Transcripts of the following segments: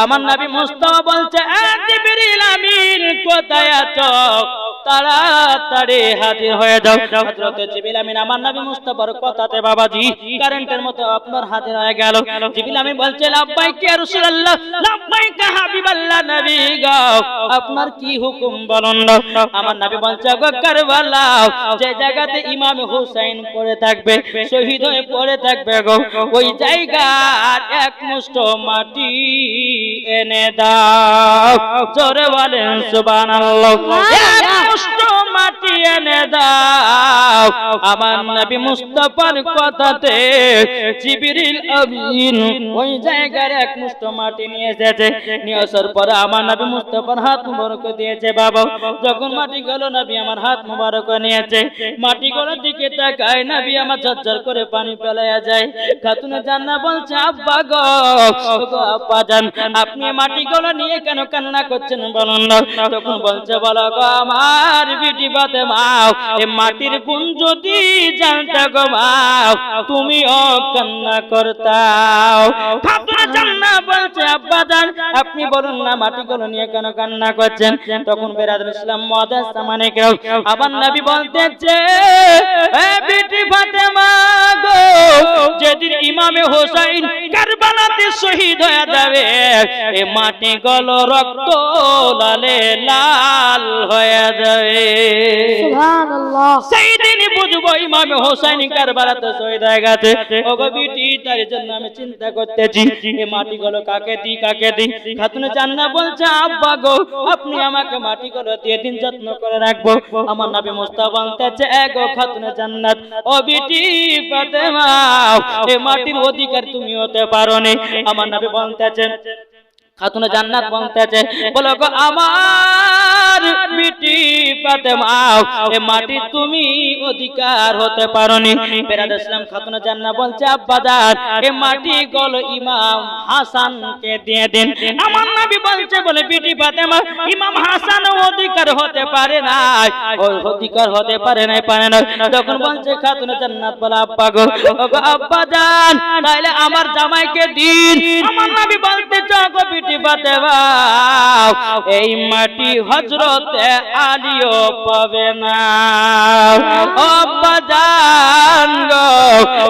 আমার নবী মুস্তাফা বলছে জিবরিল আমিন কোথায় আছো তাড়াতাড়ি হাজির হয়ে যাও হযরত জিবরিল আমিন আমার নবী মুস্তাফার কথাতে বাবাজি কারেন্টের মতো আপনার হাজির হয়ে গেল জিবরিল আমিন বলছে লাব্বাইক ইয়া রাসূলুল্লাহ লাব্বাইক হাবিবাল্লাহ নবী গো আপনার কি হুকুম বলুন আমার নবী বলছে গো কারবালা যে জায়গাতে ইমাম হুসাইন পড়ে থাকবে শহীদ হয়ে পড়ে থাকবে গো ওই জায়গার এক মুষ্ঠ মাটি এনে দাও জোরে বলেন সুবহানাল্লাহ এক মুষ্ঠ মাটি এনে দাও আমার নবী মুস্তাফার কথাতে জিবরিল আমিন ওই জায়গার এক মুষ্ঠ মাটি নিয়ে এসেছে নিয়ে আসার পরে আমার নবী মুস্তাফার হাত মুবারক দিয়েছে বাবা যখন মাটি গুলো নবী আমার হাত মুবারক নিয়েছে মাটি গুলোর দিকে তাকায় নবী আমার ঝরঝর করে পানি ফেলায়া যায় খাতুনে জান্নাত বলছে আব্বা গো আব্বা জান আপনি মাটি গুলো নিয়ে কেন কান্না করছেন বলুন না তখন বলছে বলো গো আমার বিটি ফাতেমা এই মাটির গুণ যদি জানতে গো মা তুমিও কান্না করতাও খাতুনে জান্নাত বলছে আব্বা জান আপনি বলুন না মাটি গুলো নিয়ে কেন কান্না করছেন তখন বেরাদুল ইসলাম মুআদ্দাস সামানে কেউ আবার নবী বলতেছে এ বিটি ফাতেমা গো যেদিন ইমামে হোসেন কারবালাতে শহীদ হয়ে যাবে এই মাটি গুলো রক্ত লালে লাল হয়ে যাবে সুবহানাল্লাহ সেই দিনই বুঝবো ইমামে হোসেন কারবালাতে শহীদ হয়ে গেছে ওগো বিটি তার জন্য আমি চিন্তা করতেছি এই মাটি গুলো কাকে দি খাতুনে জান্নাত বলছে আব্বা গো আপনি আমাকে মাটি গুলো দিয়ে দিন যত্ন করে রাখবো আমার নবী মুস্তাফা বলতেছে গো খাতুনে জান্নাত ও বিটি ফাতেমা এই মাটির অধিকার তুমি হতে পারোনি আমার নবী বলতেছে খাতুনে জান্নাত বলতেছে বলো গো আমার বিটি ফাতেমা এই মাটি তুমি অধিকার হতে পারোনি বেরাদুল ইসলাম খাতুনে জান্নাত বলছে আব্বা জান এই মাটি গুলো ইমাম হাসানকে দিয়ে দেন আমার নবী বলছে বলে বিটি ফাতেমা ইমাম হাসান অধিকার হতে পারে না অধিকার হতে পারে না তখন বলছে খাতুনে জান্নাত বলে আব্বা গো আব্বা জান তাইলে আমার জামাইকে দিন আমার নবী বলতে গো বিটি ফাতেমা এই মাটি হযরত আলীও পাবে না আব্বা জান গো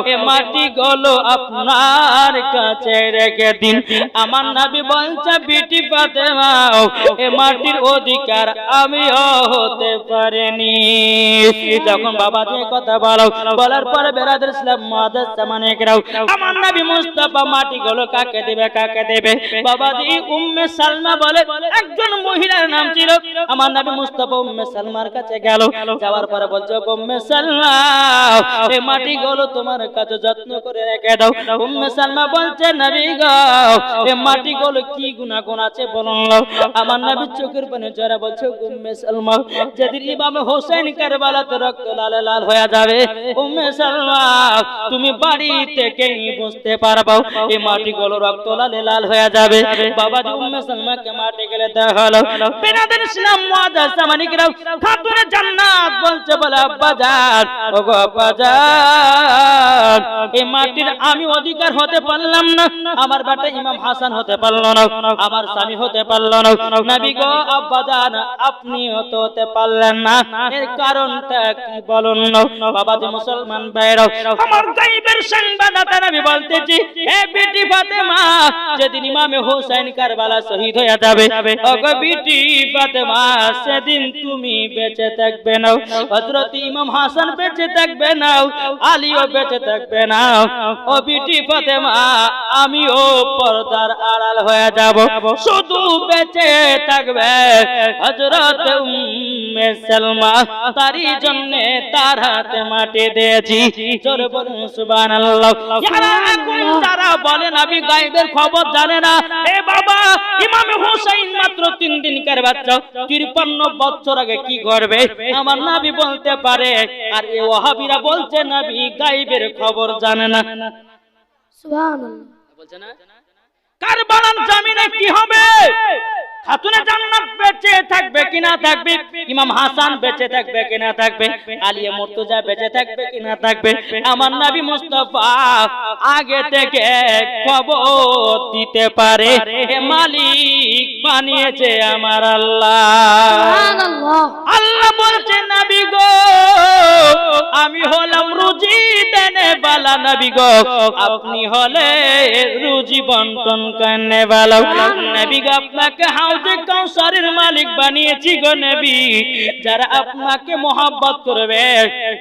এই মাটি গুলো আপনার কাছে রেখে দিন আমার নবী বলছে বিটি ফাতেমা এই মাটির অধিকার আমিও হতে পারিনি যখন বাবা যে কথা বলার পরে বেরাদুল ইসলাম মুআদ্দাস সামানে কেউ আমার নবী মুস্তাফা মাটি গুলো কাকে দেবে বাবাজি উম্মে সালমা বলে একজন মহিলার নাম ছিল আমার নবী মুস্তাফা উম্মে সালমার কাছে গেল যাওয়ার পরে বলছে উম্মে সালমা এই মাটি গুলো তোমার কাছে যত্ন করে রেখে দাও উম্মে সালমা বলছে নবী গো এই মাটি গুলো কি গুনাহগান আছে বলুন আমার নবী চোখের পানি ঝরে বলছে উম্মে সালমা যেদিন ইমাম হোসেন কারবালাতে রক্ত লাল লাল হয়ে যাবে উম্মে সালমা তুমি বাড়ি থেকে বুঝতে পারবা এই মাটি গুলো রক্ত লাল লাল হয়ে যাবে বাবাজি উম্মে সালমাকে মাটি গেলে দেওয়া হলো বেরাদুল ইসলাম মুআদ্দাস সামানে কেউ খাতুনে জান্নাত বলছে বলে আব্বা জান ওগো আব্বা জান এই মাটির আমি অধিকার হতে পারলাম না আমার বেটা ইমাম হাসান হতে পারলো না আমার স্বামী হতে পারলো না নবী গো আব্বা জান আপনি হতে পারলেন না এর কারণটা কি বলুন বাবাজি মুসলমান ভাইরা আমার গায়বের সংবাদদাতা নবী বলতেছি হে বিটি ফাতেমা যেদিন ইমামে হোসেন কারবালা শহীদ হয়ে যাবে ওগো বিটি ফাতেমা সেদিন তুমি বেঁচে থাকবে না হযরত ইমাম হাসান বেঁচে থাকবে না আলীও বেঁচে থাকবে না ও বিটি ফাতেমা আমিও পর্দার আড়াল হয়ে যাব শুধু বেঁচে থাকবে হযরত উম্মে সালমা তারই জন্য তার হাতে মাটি দিয়েছি জোরে বলুন সুবহানাল্লাহ যারা বলে নবী গায়বের খবর জানে না এ বাবা ইমাম হুসাইন মাত্র 3 দিনকার বাচ্চা 53 বছর আগে কি করবে আমার নবী বলতে পারে আর এই ওয়াহাবিরা বলছে নবী গায়বের খবর জানে না সুবহানাল্লাহ বলছে না কারবালার জমিনে কি হবে খাতুনে জান্নাত বেঁচে থাকবে কিনা থাকবে, ইমাম হাসান বেঁচে থাকবে কিনা থাকবে, আলিয়ে মুর্তজা বেঁচে থাকবে কিনা থাকবে, আমার নবী মুস্তাফা আগে থেকে খবর দিতে পারে। হে মালিক বানিয়েছে আমার আল্লাহ। সুবহানাল্লাহ। আল্লাহ বলছে নবী গো আমি হলাম রুজি দেনে বালা নবী গো, আপনি হলে রুজি বন্টন করনে বালা নবী গো। আপনাকে হাউজে কাউসারের মালিক বানিয়েছি গো নবী, যারা আপনাকে মোহাব্বত করবে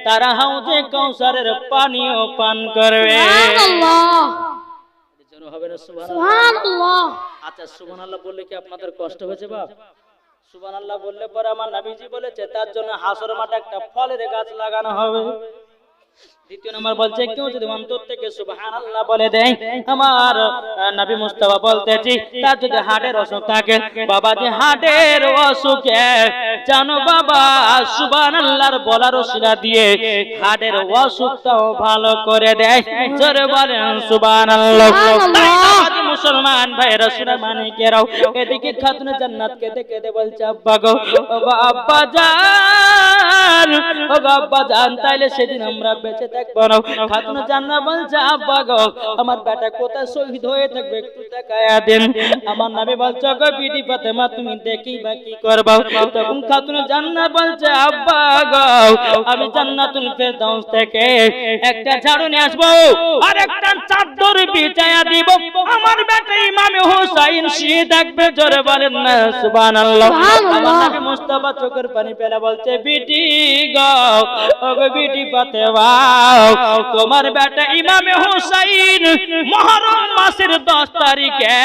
তারা হাউজে কাউসারের পানিও পান করবে। সুবহানাল্লাহ। জোরে হবে না সুবহানাল্লাহ? সুবহানাল্লাহ। আচ্ছা সুবহানাল্লাহ বললে কি আপনাদের কষ্ট হয়েছে বাপ? সুবহানাল্লাহ বললে পরে আমার নবীজি বলেছে তার জন্য হাসর মাঠে একটা ফলের গাছ লাগানো হবে। দ্বিতীয় নম্বর বলছে কেউ যদি অন্তর থেকে সুবহানাল্লাহ বলে দেয়, আমার নবী মুস্তাফা বলতেছি তার যদি হার্টের অসুখ থাকে, বাবা যে হার্টের অসুখে জানো বাবা সুবহানাল্লাহর বলার ওসিলা দিয়ে হার্টের অসুখটাও ভালো করে দেয়। জোরে বলেন সুবহানাল্লাহ। মুসলমান ভাইরা সুরা মানিকেরাও এদিকে খাতুনে জান্নাত কেঁদে কেঁদে বলছে আব্বা গো, ওগো আব্বা জান, ওগো আব্বা জান, তাইলে সেদিন আমরা বেঁচে থাকবো না। খাতুনে জান্নাত বলছে আব্বা গো আমার বেটা কোথায় শহীদ হয়ে থাকবে একটু তাকায়া দেন। আমার নবী বলছে গো বিবি ফাতেমা তুমি দেখি বা কি করবা। তখন খাতুনে জান্নাত বলছে আব্বা গো আমি জান্নাতুল ফেরদাউস থেকে একটা ঝাড়ু নিয়ে আসবো আর একটা চাদর বিছায়া দিব, আমার বেটা ইমাম হুসাইন শুয়ে থাকবে। জোরে বলেন না সুবহানাল্লাহ। আমার নবী মুস্তাফা চোখের পানি ফেলে বলছে বিটি গো, ওগো বিটি ফাতেমা তোমার বেটা ইমাম হুসাইন মুহররম মাসের 10 তারিখে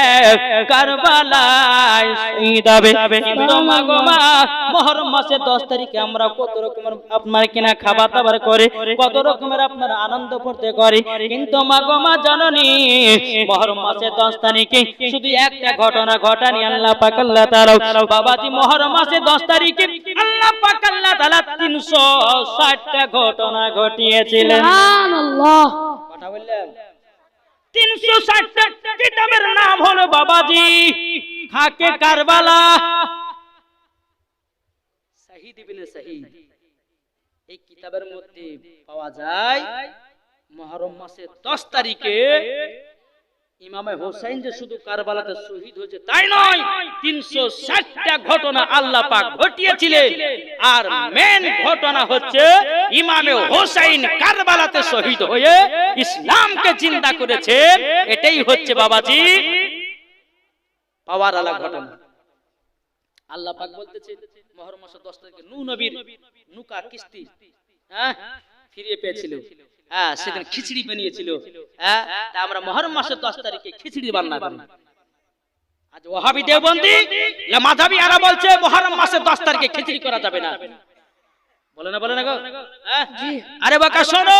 কারবালায় শহীদ হবে। কিন্তু মা গো মা মুহররম মাসের 10 তারিখে আমরা কত রকমের আপনার কিনা খাবার দাবার করে, কত রকমের আপনার আনন্দ করতে করি, কিন্তু মা গো মা জাননি মুহররম মাসের 10 তারিখে শুধু একটা ঘটনা ঘটানি আল্লাহ পাক আল্লাহ তাআলা বাবাজি মুহররম মাসের 10 তারিখে আল্লাহ পাক আল্লাহ তাআলা 360টা ঘটনা ঘটিয়েছিলেন। সুবহানাল্লাহ। কথা বললেন 360টা কিতাবের নাম হলো বাবাজি খাকে কারবালা, শহীদ ইবনে শহীদ। এই কিতাবের মধ্যে পাওয়া যায় মুহররম মাসের 10 তারিখে ইমামে হোসেন যে শুধু কারবালাতে শহীদ হয়েছে তাই নয়, 360টা ঘটনা আল্লাহ পাক ঘটিয়েছিলেন। আর মেন ঘটনা হচ্ছে ইমামে হোসেন কারবালাতে শহীদ হয়ে ইসলামকে জিন্দা করেছেন। এটাই হচ্ছে বাবাজি পাওয়ার আলা ঘটনা। আল্লাহ পাক বলতেছে মুহররম মাসের 10 তারিখে নূহ নবীর নৌকা কিস্তি ফিরিয়ে পেয়েছিল। সেদিন খিচড়ি বানিয়েছিল। তা আমরা মুহররম মাসের 10 তারিখে খিচড়ি রান্না করি। আজ ওয়াহাবি দেওবন্দি মাযহাবি আরা বলছে মুহররম মাসের 10 তারিখে খিচড়ি করা যাবে না। বলে না গো? আরে বাকা শোনো,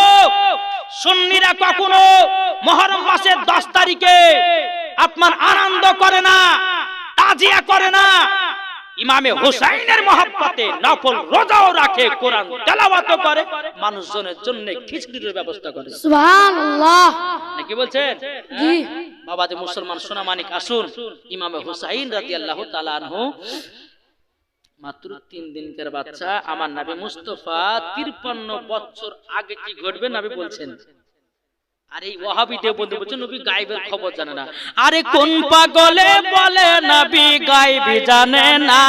সুন্নিরা কখনো মুহররম মাসের 10 তারিখে আপনার আনন্দ করে না, তাজিয়া করে না। ইমামে হোসেনের মহব্বতে নফল রোজাও রাখে, কোরআন তেলাওয়াতও করে, মানুষজনের জন্য খিচড়ির ব্যবস্থা করে। সুবহানাল্লাহ। নাকি বলছেন? জি। বাবা যে মুসলমান সোনা মানিক আসুন, ইমামে হোসেন রাদিয়াল্লাহু তাআলা আনহু মাত্র 3 দিনকার বাচ্চা। আমার নবী মুস্তাফা 53 বছর আগে কি ঘটবে নবী বলছেন। আর এই ওয়াহাবি দেওবন্দি বলছে নবী গায়েবের খবর জানে না। আরে কোন পাগলে বলে নবী গায়েব জানে না,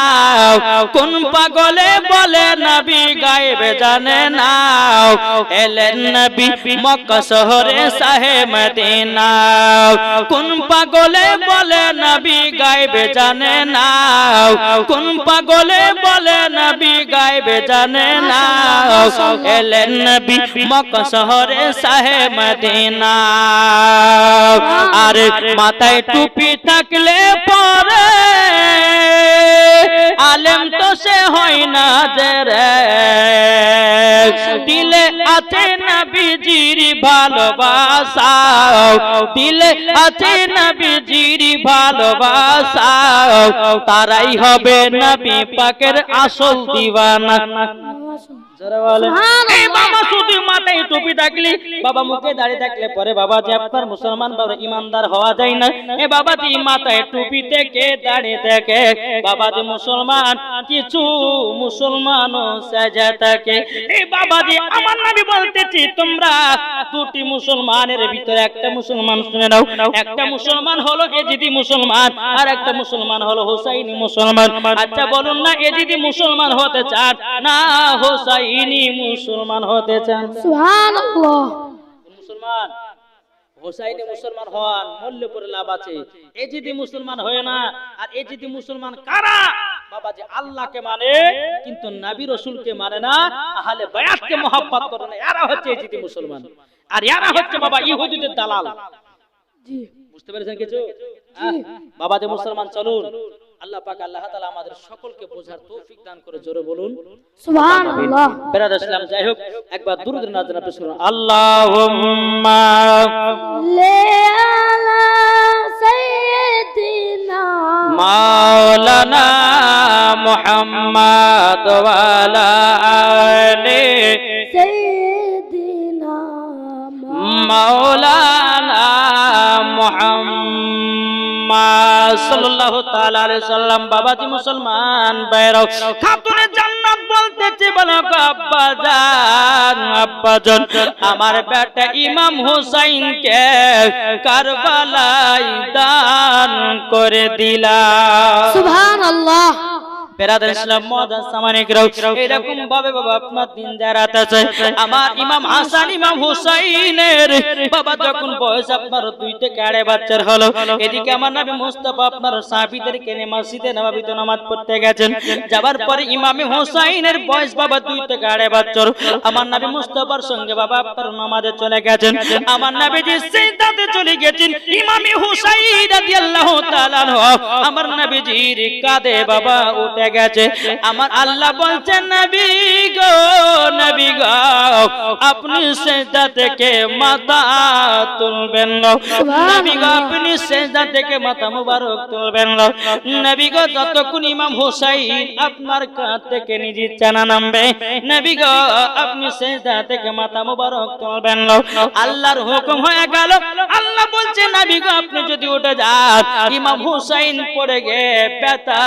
কোন পাগলে বলে নবী গায়েব জানে না। এলেন নবী মক্কা শহরে শাহে মদিনা, কোন পাগলে বলে নবী গায়েব জানে না, কোন পাগলে বলে নবী গায়েব জানে না। এলেন নবী মক্কা শহরে শাহে মদিনা। আরে মাথায় টুপি থাকলে পরে আলেম তো সে হয় না যে রে, দিলে আছে নবীজির ভালোবাসা, দিলে আছে নবীজির ভালোবাসা, তারাই হবে নবী পাকের আসল দিওয়ানা। যারা বলে সুবহানাল্লাহ। এই বাবা শুধু মাথায় টুপি থাকলে বাবা মুখে দাঁড়িয়ে থাকলে পরে বাবা যে আপনার মুসলমান বাবা ইমানদার হওয়া যায় না। এ বাবা যে মাথায় টুপি থেকে দাঁড়িয়ে থাকে বাবা যে মুসলমান কিছু মুসলমানও সাজা থাকে। এই বাবা যে আমার নবী বলতেছি তোমরা দুটি মুসলমানের ভিতরে একটা মুসলমান শুনে নাও, একটা মুসলমান হলো এজিদি মুসলমান আর একটা মুসলমান হলো হুসাইনি মুসলমান। আচ্ছা বলুন না এজিদি মুসলমান হতে চান না হুসাইনি মুসলমান হতে চান? সুবহানাল্লাহ। মুসলমান হুসাইনি মুসলমান হন, মূল্য করে লাভ আছে। এজিদি মুসলমান হয় না। আর এজিদি মুসলমান কারা? বাবা যে আল্লাহকে মানে কিন্তু নবী রাসূলকে মানে না, আহলে বায়াতকে মহব্বত করে না, এরা হচ্ছে এজিদি মুসলমান। আর এরা হচ্ছে বাবা ইহুদিদের দালাল। জি বুঝতে পেরেছেন কিছু? বাবা যে মুসলমান চলুন, আল্লাহ পাক আল্লাহ তাআলা আমাদের সকলকে বোঝার তৌফিক দান করে জোরে বলুন সুবহানাল্লাহ। বেরাদ ইসলাম। যাই হোক একবার দুরূদ নাযিল পেশ করুন। আল্লাহুম্মা লে আলা সাইয়্যিদিনা মাওলানা মুহাম্মদ ওয়া আলা আলি সাইয়্যিদিনা মাওলানা মুহাম্মদ সাল্লাল্লাহু তাআলা আলাইহি সাল্লাম। বাবাজি মুসলমান বাইরাও খাতুনে জান্নাত বলতেছে বলো আব্বা জান, আব্বা জান আমার বেটা ইমাম হুসাইনকে কারবালায় দান করে দিলা। সুবহানাল্লাহ। বেরাদার ইসলাম মুআদ্দাস সামানিকরাও এরকম ভাবে বাবা আপনার দিন জারাত আছে। আমার ইমাম হাসান ইমাম হুসাইনের বাবা যখন বয়স আপনার 2 থেকে 2.5 বছর হলো, এদিকে আমার নবী মুস্তাফা আপনার সাহাবীদেরকে নিয়ে মসজিদে নববীতে নামাজ পড়তে গেছেন। যাবার পরে ইমাম হুসাইনের বয়স বাবা 2 থেকে 2.5 বছর। আমার নবী মুস্তাফার সঙ্গে বাবা আপনার নামাজে চলে গেছেন। আমার নবীজি সিজদাতে চলে গেছেন। ইমাম হুসাইন রাদিয়াল্লাহু তাআলা আমার নবীজির কাঁধে বাবা উঠে গেছে। আমার আল্লাহ বলছেন নবী গো, নবী গো আপনি সিজদা থেকে মাথা তুলবেন না, নবী গো আপনি সিজদা থেকে মাথা মুবারক তুলবেন না। নবী গো যতক্ষণ ইমাম হুসাইন আপনার কাঁধ থেকে নিজে চানা নামবে নবী গো আপনি সিজদা থেকে মাথা মুবারক তুলবেন না। আল্লাহর হুকুম হয়ে গেল। আল্লাহ বলছে নবী গো আপনি যদি উঠে যান ইমাম হুসাইন পড়ে গিয়ে ব্যথা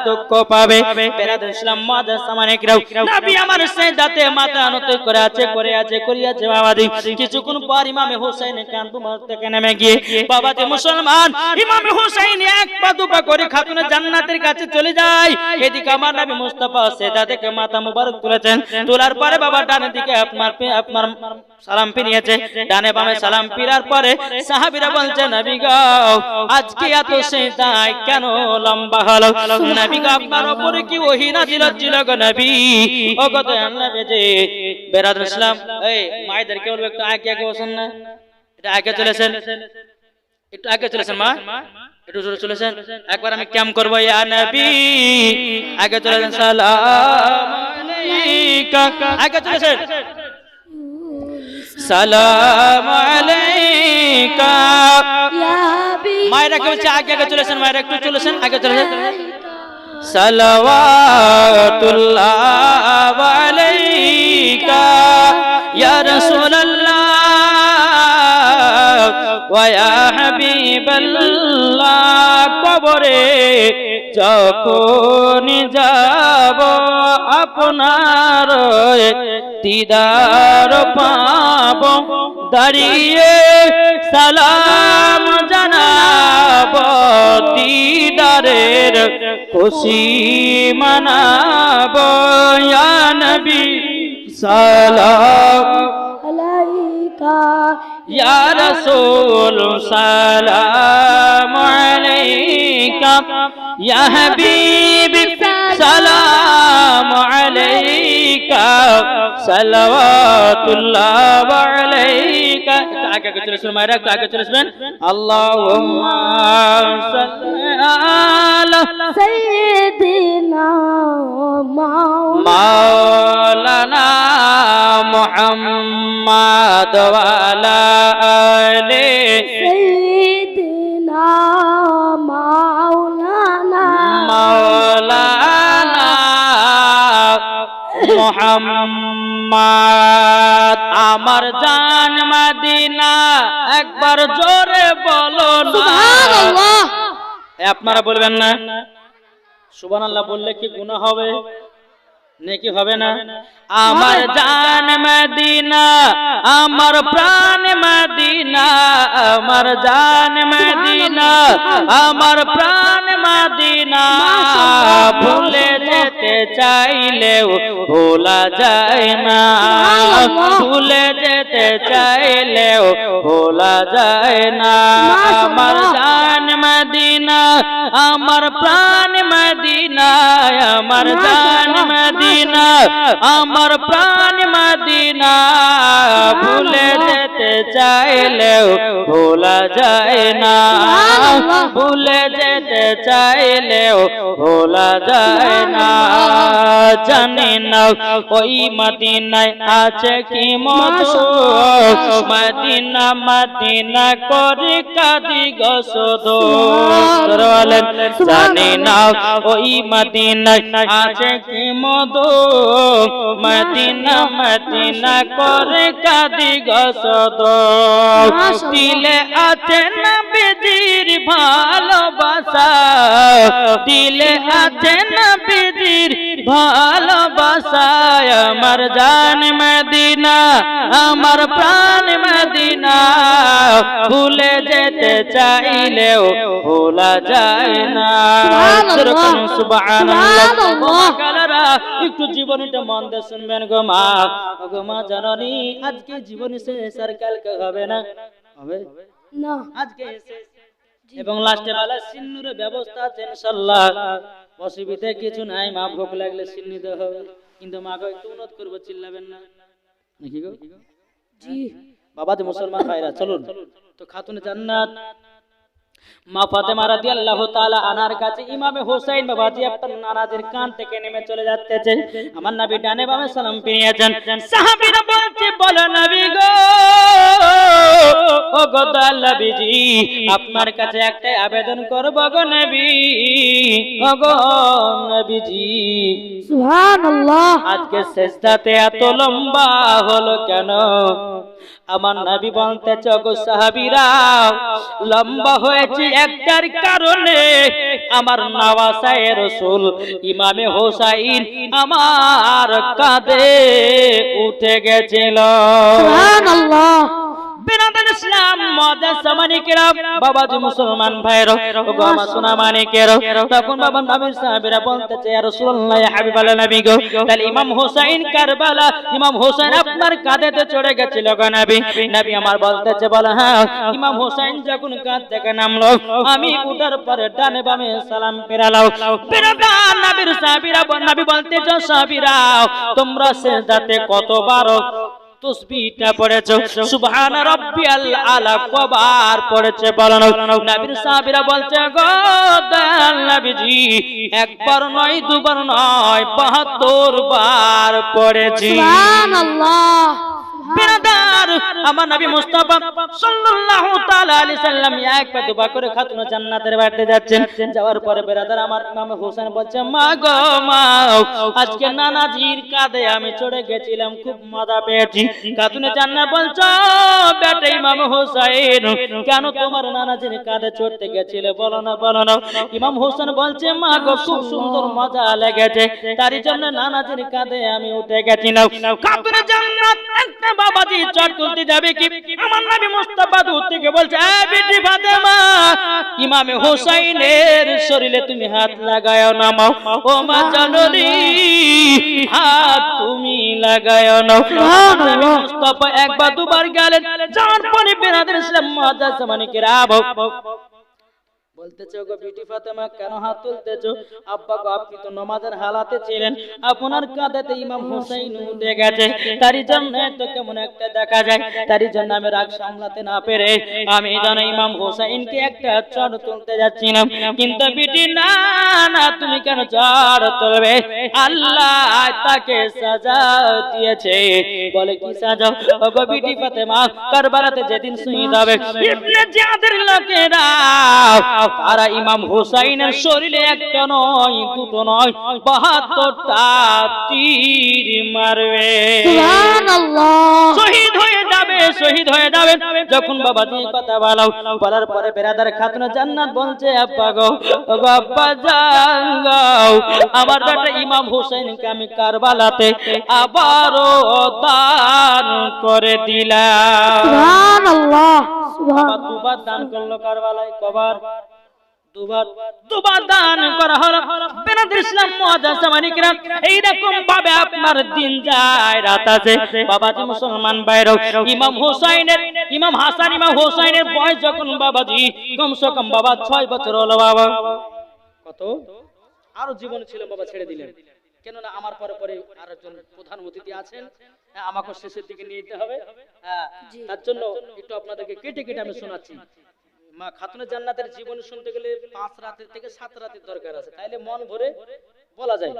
দুঃখ পাবে। বেরাদার ইসলাম মুআদ্দাস সামানিকরাও নবী আমার সিজদাতে মাথা নত করে আছে বাবাজি। কিছুক্ষণ পর ইমাম হুসাইন কাঁধ থেকে নেমে গিয়ে বাবাজি মুসলমান ইমাম হুসাইন এক পা দুপা করে খাতুনে জান্নাতের কাছে চলে যায়। এদিকে আমার নবী মুস্তাফা সিজদা থেকে মাথা মুবারক তুলেছেন। তোলার পরে বাবা ডানে দিকে আপনার সালাম ফিরিয়েছে, ডানে বামে সালাম ফিরার পরে সাহাবীরা বলছে নবী গো আজকে এত সিজদায় কেন লম্বা হলো? নবী গো আপনার উপরে কি ওহী নাযিল হচ্ছিল গো নবী? ও গো দয়াল নবীজি। বেরাদার ইসলাম এই মায়েদেরকে বলবো একটু আগে আগে বসেন না, এটা আগে চলেছেন, একটু আগে চলেছেন মা, একটু জোরে চলেছেন। একবার আমি ক্যাম করব ইয়া নবী আগে চলেছেন সালাম আলাইকা, আগে চলেছেন সালাম আলাইকা। ইয়া হাবিব মায়েরা কেউ আগে আগে চলেছেন, মায়েরা একটু চলেছেন, আগে চলেছেন। সালাওয়াতুল্লাহ আলাইকা ইয়া রাসূলুল্লাহ ওয়া ইয়া হাবিবাল্লাহ। কবরে যখন যাব আপনার দিদার পাব, দাঁড়িয়ে সালাম জানাব, দিদারের খুশি মানাব। ইয়া নবী সালাম আলাইকা ইয়া রাসূল সালাম আলাইকা ইয়া হাবিব সালাম আলাইকা সালাওয়াতুল্লাহ আলাইকা। আগে আগে চলে আসবেন মায়েরা, একটু আগে চলে আসবেন। আল্লাহুম্মা সাল্লি আলা সাইয়্যিদিনা মাওলানা মুহাম্মদ ওয়া আলা আলি সাইয়্যিদিনা মাওলানা মাওলানা মুহাম্মদ আমার জান মদিনা একবার জোরে বলো না সুবহানাল্লাহ। আপনারা বলবেন না সুবহানাল্লাহ বললে কি গুনাহ হবে নেকি হবে না আমার জান মদিনা আমার প্রাণ মদিনা আমার জান মদিনা আমার প্রাণ মদিনা ভুলে যেতে চাইলেও ভোলা যায় না ভুলে যেতে চাইলেও ভোলা যায় না আমার জান মদিনা আমার প্রাণ মদিনা আমার জান মদিনা আমার প্রাণ মদিনা ভুলে যেতে চাইলেও ভোলা যায় না ভুলে যেতে চাইলেও ভোলা যায় না জানি না ওই মদিনায় আছে কি মধু মদিনা মদিনা করে কাঁদি গো শুধু জানি না ওই মদিনায় আছে কি মধু মদিনা মদিনা করে কাঁদি গো শুধু দিলে আছে নবীজির ভালোবাসা দিলে আছে নবীজির ভালোবাসা আমার জান মদিনা আমার প্রাণ মদিনা ভুলে যেতে চাইলেও ভোলা যায় না সুবহানাল্লাহ একটু জীবনীটা মন দিয়ে শুনবেন গো মা জাননি আজকে জীবনী শেষ আর কালকে হবে না হবে না আজকে শেষ এবং লাস্টে বেলা সিন্নুরের ব্যবস্থা আছে ইনশাআল্লাহ অসুবিধা কিছু নাই মা ভোগ লাগলে সিন্নি দেওয়া হবে কিন্তু মাকে একটু অনুরোধ করবো চিল্লাবেন না নাকি গো জি বাবা যে মুসলমান ভাইরা চলুন তো খাতুনে জান্নাত মা ফাতেমা রাদিয়াল্লাহু তাআলা আনার কাছে ইমামে হোসেন বাবাজি আপনার নানাজের কান থেকে নেমে চলে যাচ্ছে আমার নবী ডানে বামে সালাম ফিরিয়েছেন সাহাবীরা বলছে বলো নবী গো ও গো নবীজি আপনার কাছে একটা আবেদন করব গো নবী ও গো নবীজি সুবহানাল্লাহ আজকে সেজদাতে এত লম্বা হলো কেন আমার নবী বলতেছে গো সাহাবীরা লম্বা হয়েছে একটার কারণে আমার নওয়াসায়ে রাসূল ইমামে হোসাইন আমার কাঁধে উঠে গেছিল সুবহানাল্লাহ বিরাদার ইসলাম মুআজ্জাজ সামানিকেরা বাবাজি মুসলমান ভাইরা ও গো আমার সোনা মানিকেরা তখন বাবা নবীর সাহাবীরা বলতেছে ইয়া রাসূলুল্লাহ ইয়া হাবিবাল্লাহ নবী গো তাহলে ইমাম হোসেন কারবালা ইমাম হোসেন আপনার কাঁধেতে চড়ে গেছিল গো নবী নবী আমার বলতেছে বলে হ্যাঁ ইমাম হোসেন যখন কাঁধ থেকে নামলো আমি উঠার পরে ডানে বামে সালাম ফেরালাম বিরাদার নবীর সাহাবীরা নবী বলতেছে সাহাবীরা তোমরা সিজদাতে কতবার তসবিহটা পড়েছো সুবহান রাব্বিয়াল আলা কবার পড়েছে বলেন নবীর সাহাবীরা বলছে গো দয়াল নবীজি একবার নয় দুবার নয় 72 বার পড়েছি সুবহানাল্লাহ বিরাদার আমার নবী মুস্তাফা সাল্লাল্লাহু তাআলা আলাইহি সাল্লাম এক পা দুবা করে খাতুন জান্নাতের বাড়িতে যাচ্ছেন যাওয়ার পরে বিরাদার আমার ইমাম হোসেন বলছে মা গো মা আজকে নানাজির কাঁধে আমি চড়ে গেছিলাম খুব মজা পেয়েছি খাতুন জান্নাত বলছো বেটা ইমাম হোসেন কেন তোমার নানাজির কাঁধে চড়তে গেছিলে বলো না ইমাম হোসেন বলছে মা গো খুব সুন্দর মজা লেগেছে তারই জন্য নানাজির কাঁধে আমি উঠে গেছিলাম খাতুন জান্নাত একটা বাবাজি চট তুলতে যাবে কি আমার নবী মুস্তাফা দূর থেকে বলছে এ বিটি ফাতেমা ইমামে হোসেনের শরীরে তুমি হাত লাগায়ো না ও মা জাননি হাত তুমি লাগায়ো না নবী মুস্তাফা একবার দুবার গেলেন যাওয়ার পরে বিরাদার ইসলাম মুআজ্জাজ সামানিকেরা বলতেছো গো বিটি ফাতেমা কেন হাত তুলতেছো আব্বা গো আপনি তো নামাজের হালাতে ছিলেন আপনার কাঁধেতে ইমাম হোসেন উঠে গেছে তারই জন্য তো কেমন একটা দেখা যায় তারই জন্য আমি রাগ সামলাতে না পেরে আমি জানি ইমাম হোসেনকে একটা চড় তুলতে যাচ্ছিলাম কিন্তু বিটি না না তুমি কেন চড় তুলবে আল্লাহ তাকে সাজা দিয়েছে বলে কি সাজা ও গো বিটি ফাতেমা কারবালাতে যেদিন শহীদ হবে ইবনে জিয়াদের লোকেরা তারা ইমাম হুসাইনের শরীরে একটা নয় দুটো নয় 72টা তীর মারবে সুবহানাল্লাহ শহীদ হয়ে যাবে শহীদ হয়ে যাবে যখন বাবাজি কথা বলার পরে বেরাদার খাতুন জান্নাত বলছে আব্বা গো ওগো আব্বা জান গো আমার বেটা ইমাম হুসাইনকে আমি কারবালাতে আবারও দান করে দিলাম সুবহানাল্লাহ বাবা দুবার দান করলো কারবালায় কবার দুবার দান করা হলো বেনাদের ইসলাম মুআজ্জাজ সামানিকরা এইরকম ভাবে আপনার দিন যায় রাত আছে বাবাজি মুসলমান ভাইরা ইমাম হাসান ইমাম হোসাইনের বয়স যখন বাবাজি কমসে কম বাবা 6 বছর হলো বাবা কত আরো জীবন ছিল বাবা ছেড়ে দিলেন কেন না আমার পরে পরে আরেকজন প্রধান অতিথি আছেন আমাকে শেষের দিকে নিয়ে যেতে হবে তার জন্য একটু আপনাদেরকে কেটে কেটে আমি শোনাচ্ছি মা খাতুনে জান্নাতের জীবন শুনতে গেলে 5 রাতের থেকে 7 রাতের দরকার আছে তাইলে মন ভরে বলা যায়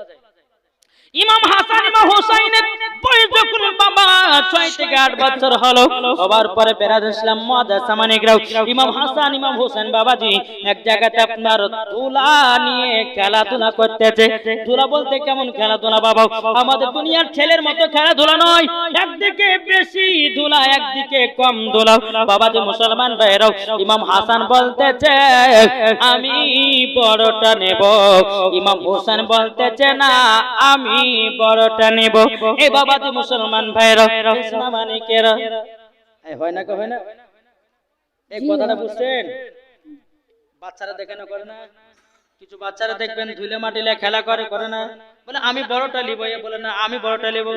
ইমাম হাসান ইমাম হোসাইনের বয়স যখন বাবা 6 থেকে 8 বছর হলো হবার পরে বেরাদার ইসলাম মুআজ্জাজ সামানিকরা ইমাম হাসান ইমাম হোসেন বাবাজি এক জায়গাতে আপনার দুলা নিয়ে খেলাধুলা করতেছে দুলা বলতে কেমন খেলাধুলা বাবা আমাদের দুনিয়ার ছেলের মতো খেলাধুলা নয় একদিকে বেশি দুলা একদিকে কম দুলা বাবাজি মুসলমান ভাইরা ইমাম হাসান বলতেছে আমি বড়টা নেব ইমাম হোসেন বলতেছে না আমি বড়টা নেব এই বাবাজি মুসলমান ভাইরা ইসলামানিকেরা হয় না হয় না এই কথাটা বুঝছেন বাচ্চারা দেখে না করে না কিছু বাচ্চারা দেখবেন ধুলে মাটিলে খেলা করে না বলে আমি বড়টা নিব এ বলে না আমি বড়টা নেব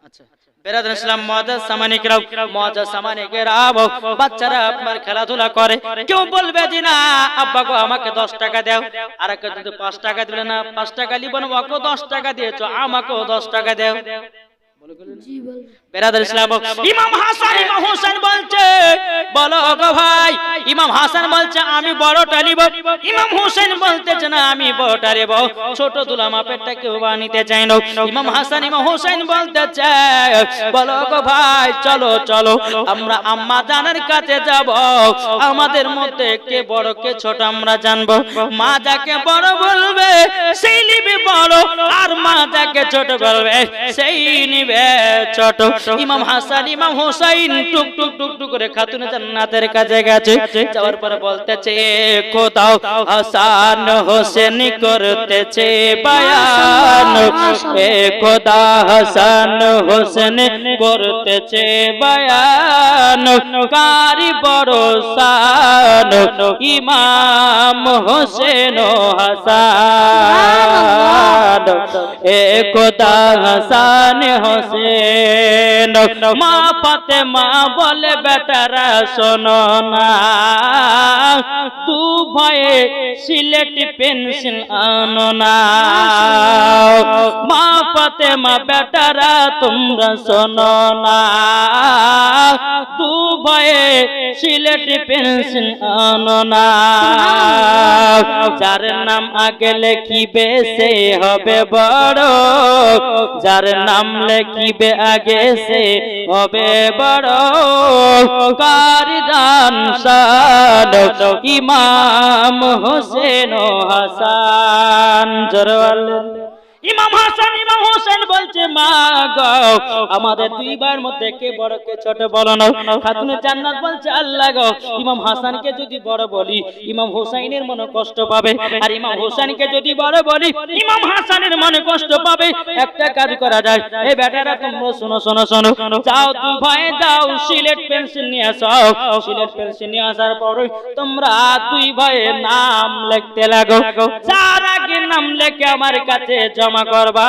আচ্ছা বেরাদার ইসলাম মুআজ্জাজ সামানিকরা বাচ্চারা আপনার খেলাধুলা করে কেউ বলবে যে না আব্বা গো আমাকে 10 টাকা দাও আর কেউ যদি 5 টাকা দিলে না 5 টাকা লিব না ওকে 10 টাকা দিয়েছো আমাকেও 10 টাকা দাও বেরাদার ইসলাম ইমাম হাসান ইমাম হোসেন বলছে বলো গো ভাই ইমাম হাসান বলছে আমি বড়টা নিব ইমাম হোসেন বলতেছে না আমি বড়টা নেব ছোট দুলা মাপেরটা কেউ বানিতে চায় না ইমাম হাসান ইমাম হোসেন বলতেছে বলো গো ভাই চলো চলো আমরা আম্মা জানের কাছে যাব আমাদের মধ্যে কে বড় কে ছোট আমরা জানবো মা যাকে বড় বলবে সেই নিবে বড় আর মা যাকে ছোট বলবে সেই নিবে ছোট ইমাম হাসান ইমাম হোসাইন টুক টুক টুক টুক করে খাতুনে জান্নাতের কাছে গেছে যাওয়ার পরে বলতেছে খোদা হাসান হোসেন করতেছে বায়ান এ খোদা হাসান হোসেন করতেছে বায়ান কারি বড় শান ইমাম হোসেন ও হাসান এ খোদা হাসান হোসেন মা ফাতেমা বলে বেটারা শোনো না তু ভয়ে সিলেট পেন্সিল আনো না মা ফাতেমা বেটারা তোমরা শোনো না তু ভয়ে সিলেট পেন্সিল আনো না যার নাম আগে লেখিবে সে হবে বড় যার নাম লেখিবে আগে সে হবে বড় কারি দান শান ইমাম হোসেন ও হাসান জরওয়াল ইমাম হাসান ইমাম হোসেন বলছে মা গো আমাদের দুই ভাইয়ের মধ্যে কে বড় কে ছোট বলো না খাতুনে জান্নাত বলছে আল্লাহ গো ইমাম হাসানকে যদি বড় বলি ইমাম হোসাইনের মনে কষ্ট পাবে আর ইমাম হোসেনকে যদি বড় বলি ইমাম হাসানের মনে কষ্ট পাবে একটা কাজ করা যায় এই বেটারা তোমরা শোনো শোনো শোনো যাও দুই ভাই যাও সিলেট পেন্সিল নিয়ে আসো সিলেট পেন্সিল নিয়ে আসার পরে তোমরা দুই ভাইয়ের নাম লিখতে লাগো যার আগে নাম লিখে আমার কাছে জমা করবা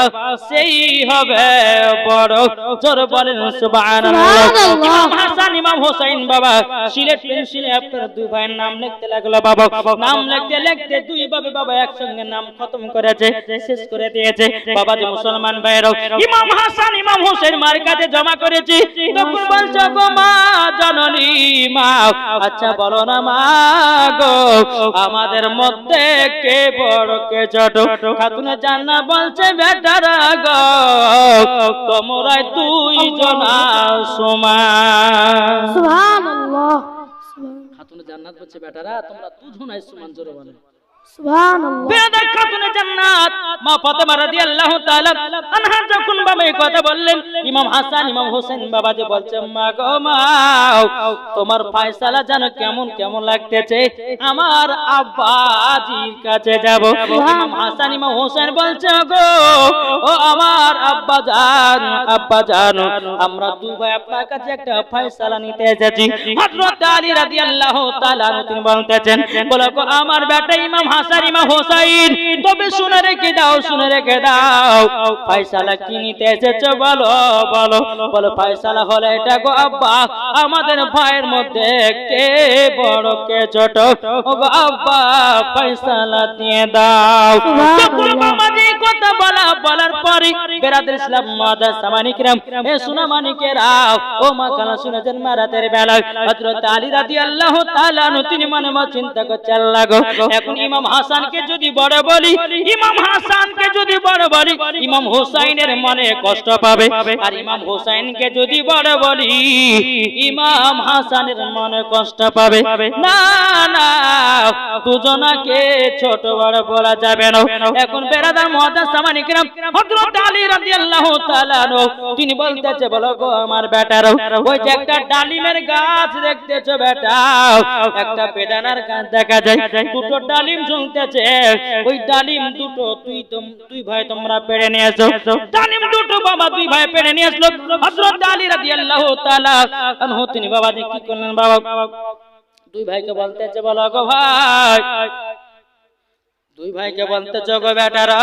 সেই হবে বড় জোর বলেন সুবহানাল্লাহ ইমাম হাসান ইমাম হোসেন বাবা সিলেট পেন্সিলে আপনার দুই ভাইয়ের নাম লিখতে লাগলো বাবা নাম লিখতে লিখতে দুই বাবা একসঙ্গে নাম খতম করেছে শেষ করে দিয়েছে বাবা যে মুসলমান ভাইরাও ইমাম হাসান ইমাম হোসেন মার কাছে জমা করেছে তখন বলছো গো মা জননী মা আচ্ছা বলো না মা গো আমাদের মধ্যে কে বড় কে ছোট খাতুনে জান্নাত বলছে বেটারা গো তোমরা দুই জনা সমান সুবহানাল্লাহ খাতুনে জান্নাত বলছে বেটারা তোমরা দুজনাই সমান জোরে বলে সুবহানাল্লাহ বেয়াদব খাতুনে জান্নাত মা ফাতেমা রাদিয়াল্লাহু তাআলা আনহা যখন বাবা এই কথা বললেন ইমাম হাসান ইমাম হোসেন বাবা যে বলছে মা গো মা তোমার ফয়সালা জানো কেমন কেমন লাগতেছে আমার আব্বাজির কাছে যাব ইমাম হাসান ইমাম হোসেন বলছে গো ও আমার আব্বা জান আমরা দুই ভাই আপনার কাছে একটা ফয়সালা নিতে এসেছি হযরত আলী রাদিয়াল্লাহু তাআলা তিনি বলতেছেন বলো গো আমার বেটা ইমাম হাসান ইমাম হোসেন তবে শুনে রেখে দাও ফয়সালা কি নিতে এসেছো বলো বলো বলো ফয়সালা হলো এটা গো আব্বা আমাদের ভাইয়ের মধ্যে কে বড় কে ছোট ও গো আব্বা ফয়সালা দিয়ে দাও যখন বাবাজি কথা বলার পরে বেরাদর ইসলাম মাদার সামানি کرام এ সোনা মানিকেরা ও মা কালা শুনেছেন মারাতের বেলা হযরত আলী রাদিয়াল্লাহু তাআলা তিনি মনে মনে চিন্তা করছে আল্লাহ গো এখন ইমাম হাসানকে যদি বড় বলি ইমাম হোসেনের মনে কষ্ট পাবে আর ইমাম হোসেনকে যদি বড় বলি ইমাম হাসানের মনে কষ্ট পাবে না না দুজনাকে ছোট বড় বলা যাবে না এখন বেরাদার মুআজ্জাজ সামানি کرام হযরত আলী রাদিয়াল্লাহু তাআলা তিনি বলতেছে বলো গো আমার বেটারা ওই যে একটা ডালিমের গাছ দেখতেছো বেটা একটা বেদানার গাছ দেখা যায় দুটো ডালিম ঝুলতেছে ওই ডালিম দুটো তুই ভাই তোমরা পেড়ে নিয়ে আসো ডালিম দুটো বাবা দুই ভাই পেড়ে নিয়ে আসলো হযরত আলী রাদিয়াল্লাহু তাআলা আনহু তিনি বাবা কি করলেন বাবা দুই ভাইকে বলতেছে বলো গো ভাই দুই ভাইকে বলতেছো গো বেটারা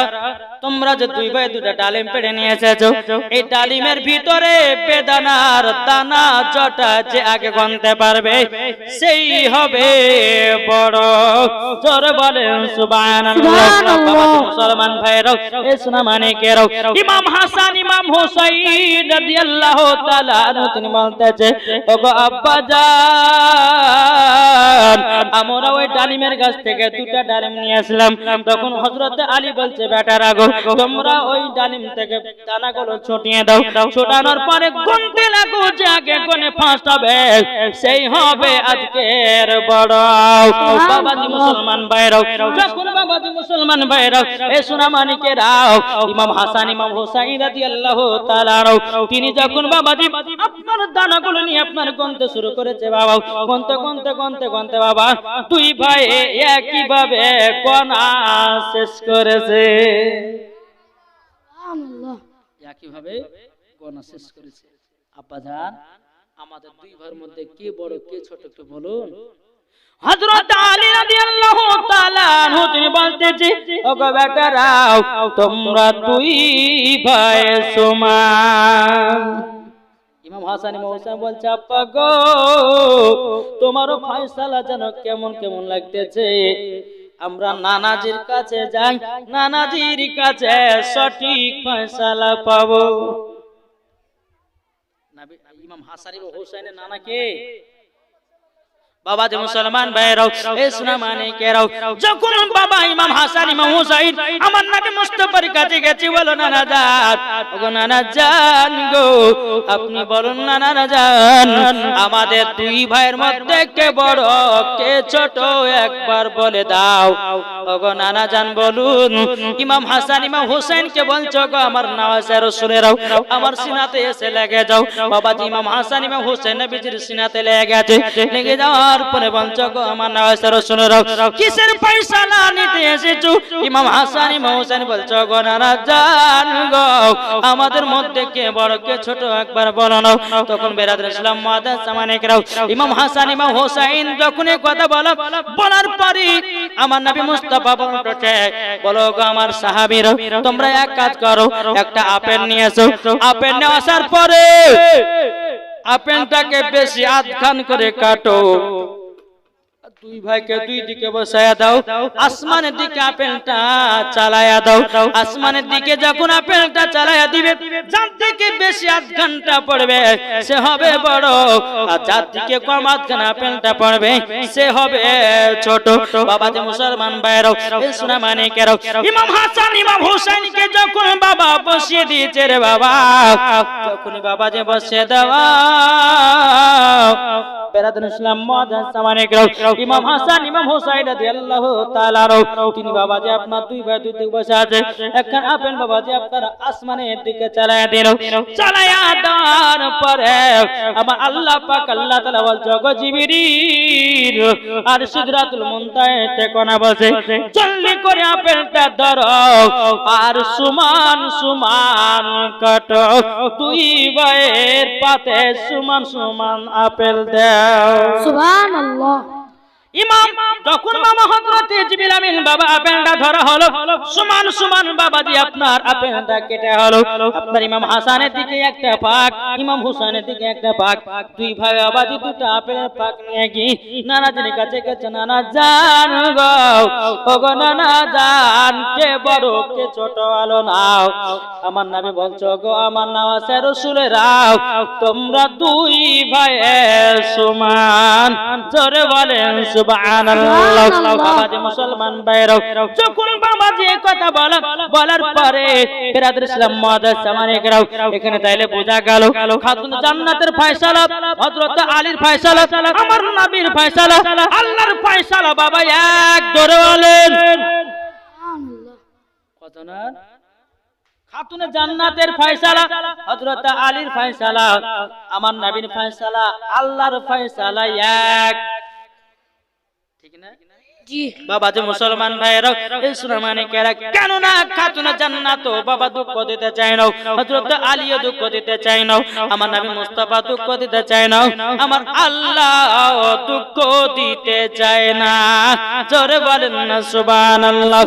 তোমরা যে দুই ভাই দুটো ডালিম পেড়ে নিয়ে এসেছো এই ডালিমের ভিতরে বেদানার দানা জটা যে আগে গনতে পারবে সেই হবে বড় জোরে বলেন সুবহানাল্লাহ মুসলমান ভাইরা এ সোনা মানিকেরা ইমাম হাসান ইমাম হোসেন রাদিয়াল্লাহু তাআলা তিনি বলতেছে ওগো আব্বা জান আমরা ওই ডালিমের গাছ থেকে দুটো ডালিম নিয়ে আসলাম তখন হযরত আলী বলছে বেটারা গো তোমরা ওই ডালিম থেকে দানাগুলো ছটিয়ে দাও ছোটানোর পরে গুনতে লাগো যে আগে কোনে ফার্স্ট হবে সেই হবে আজকের বড় বাবাজি মুসলমান ভাইরা যখন বাবাজি মুসলমান ভাইরা এই সোনা মানিকেরা ইমাম হাসান ইমাম হোসেন রাদিয়াল্লাহু তাআলা তিনি যখন বাবাজি আপনার দানাগুলো নিয়ে আপনার গুনতে শুরু করেছে বাবা গুনতে বাবা দুই ভাই একই ভাবে গোনা শেষ করেছে সুবহানাল্লাহ একই ভাবে গোনা শেষ করেছে আব্বা জান আমাদের দুই ভাইয়ের মধ্যে কে বড় কে ছোট একটু বলুন হযরত আলী রাদিয়াল্লাহু তাআলা আনহু তিনি বলতেছে ওগো বেটারা তোমরা দুই ভাই সমান ইমাম হাসান ইমাম হোসেন বলছে আব্বা গো তোমারও ফয়সালা জানো কেমন কেমন লাগতেছে আমরা নানাজির কাছে যাই নানাজির কাছে সঠিক ফয়সালা পাবো ইমাম হাসান ইমাম হোসেনের নানা কে বাবা যে মুসলমান ভাইরাও এই সোনা মানিকেরাও যখন বাবা ইমাম হাসান ইমাম হোসেন আমার নবী মুস্তাফার কাছে গেছে বলো নানা জান ওগো নানা জান গো আপনি বলুন নানা জান আমাদের দুই ভাইয়ের মধ্যে কে বড় কে ছোট একবার বলে দাও ওগো নানা জান বলুন ইমাম হাসান ইমাম হোসেন কে বলছো গো আমার নওয়াজে রাসূলেরাও আমার সিনাতে এসে লেগে যাও বাবাজি ইমাম হাসান ইমাম হোসেন নবীজির সিনাতে লেগে যাও পরে বলছো গো আমার নওয়াজে রাসূলেরাও কিসের ফয়সালা নিতে এসেছো ইমাম হাসান ইমাম হোসেন বলছো গো নানা জান গো আমাদের মধ্যে কে বড় কে ছোট একবার বলো না তখন বেরাদর ইসলাম মুআদ্দাস সামানিকরাও ইমাম হাসান ইমাম হোসেন যখন এই কথা বলার পরে আমার নবী মুস্তাফা বলতে বলো গো আমার সাহাবীরা তোমরা এক কাজ করো একটা আপেল নিয়ে এসো আপেল নিয়ে আসার পরে আপেলটাকে বেশি আধখান করে কাটো দুই ভাইকে দুই দিকে বসায়া দাও আসমানের দিকে আপেলটা চালায়া দাও আসমানের দিকে যখন আপেলটা চালায়া দিবে যার দিকে বেশি আধ ঘন্টা পড়বে সে হবে বড় আর যার দিকে কম আধ ঘন্টা আপেলটা পড়বে সে হবে ছোট বাবা যে মুসলমান ভাইরাও এই সোনা মানিকেরাও ইমাম হাসান ইমাম হোসেনকে যখন বাবা বসিয়ে দিয়েছে রে বাবা যখন বাবা যে বসিয়ে দেওয়া বেরাদুল ইসলাম মুআজ্জাজ সামানে কেরাম ইমাম হাসান ইমাম হুসাইন রাদিয়াল্লাহু তাআলা তিনি বাবাজি আপনার দুই ভাই দুই দিকে বসে আছে একখান আপেল বাবাজি আপনার আসমানের দিকে চালায়া দিল চালায়া দেওয়ার পরে আমার আল্লাহ পাক আল্লাহ তাআলা বলছে গো জিবরিল আর সিদরাতুল মুনতাহাতে কোনা বসে জলদি করে আপেলটা ধরো আর সমান সমান কাটো দুই ভাইয়ের পাতে সমান সমান আপেল দাও সুবহানাল্লাহ। ইমাম যখন মামা হযরত জিবরিল আমিন বাবা আপেলটা ধরা হলো সমান সমান বাবাজি আপনার আপেলটা কেটে হলো আপনার ইমাম হাসানের দিকে একটা পাক ইমাম হুসাইনের দিকে একটা পাক দুই ভাই বাবাজি দুটো আপেলের পাক নিয়ে গিয়ে নানাজির কাছে গেছে নানা জান গো ওগো নানা জান কে বড় কে ছোট আলো নাও আমার নবী বলছো গো আমার নাম আছে রাসূলেরাও তোমরা দুই ভাই সমান জোরে বলেন সুবহানাল্লাহ। বাবাজি মুসলমান ভাইরাও যখন বাবাজি এই কথা বলার পরে বেরাদুল ইসলাম মুআজ্জাজ সামানে কেরাম এখানে তাইলে বোঝা গেল খাতুন জান্নাতের ফয়সালা হযরত আলীর ফয়সালা আমার নবীর ফয়সালা আল্লাহর ফয়সালা বাবা এক জোরে বলেন কত না খাতুন জান্নাতের ফয়সালা হযরত আলীর ফয়সালা আমার নবীর ফয়সালা আল্লাহর ফয়সালা এক ঠিক না জি বাবা যে মুসলমান ভাইরা এই সুনামানে কেরা কেন না খাতুন জান্নাত বাবা দুঃখ দিতে চায় না হযরত আলীও দুঃখ দিতে চায় না আমার নবী মুস্তাফা দুঃখ দিতে চায় না আমার আল্লাহ দুঃখ দিতে চায় না জোরে বলেন না সুবহানাল্লাহ।